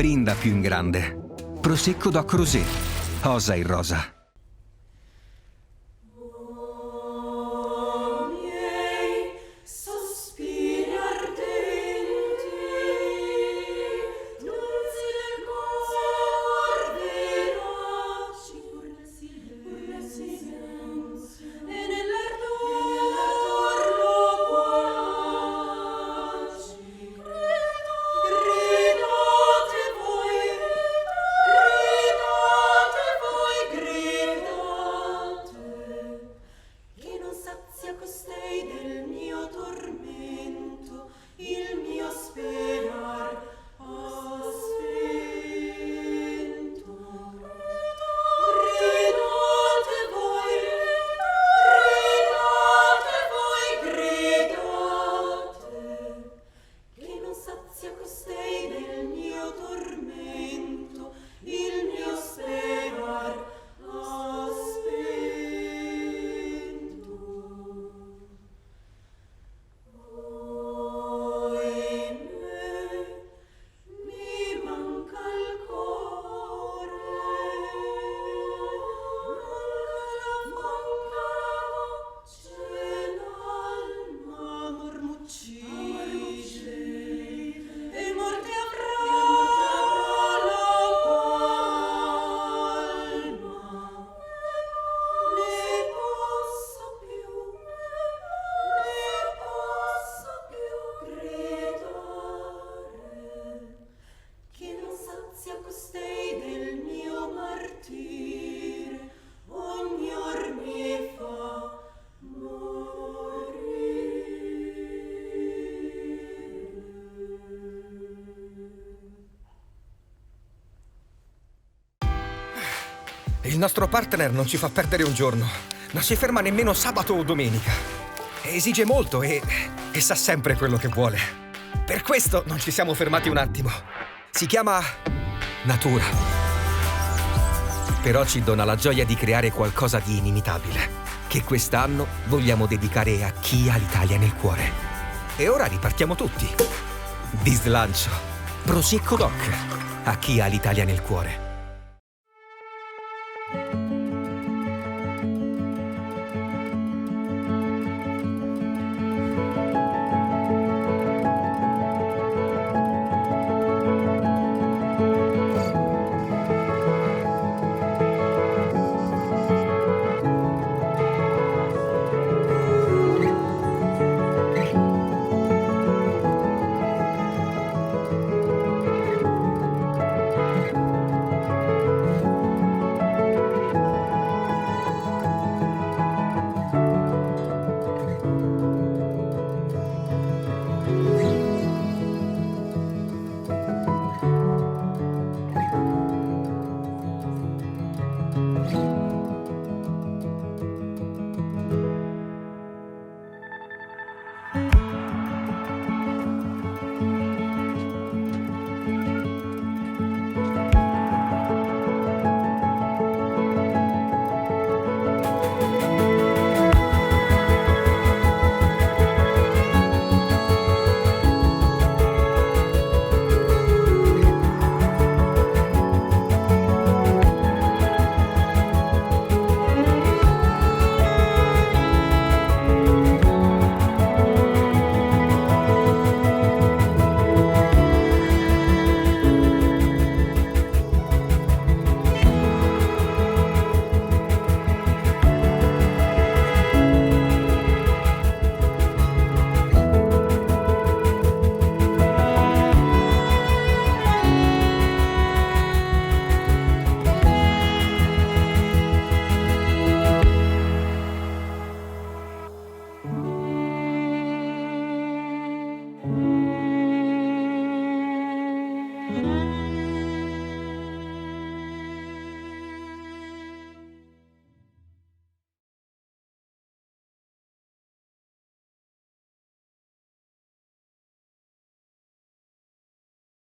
Brinda più in grande. Prosecco Doc Rosé. Osa in rosa. Il nostro partner non ci fa perdere un giorno. Non si ferma nemmeno sabato o domenica. Esige molto e sa sempre quello che vuole. Per questo non ci siamo fermati un attimo. Si chiama natura. Però ci dona la gioia di creare qualcosa di inimitabile, che quest'anno vogliamo dedicare a chi ha l'Italia nel cuore. E ora ripartiamo tutti. Di slancio. Prosecco Doc. A chi ha l'Italia nel cuore.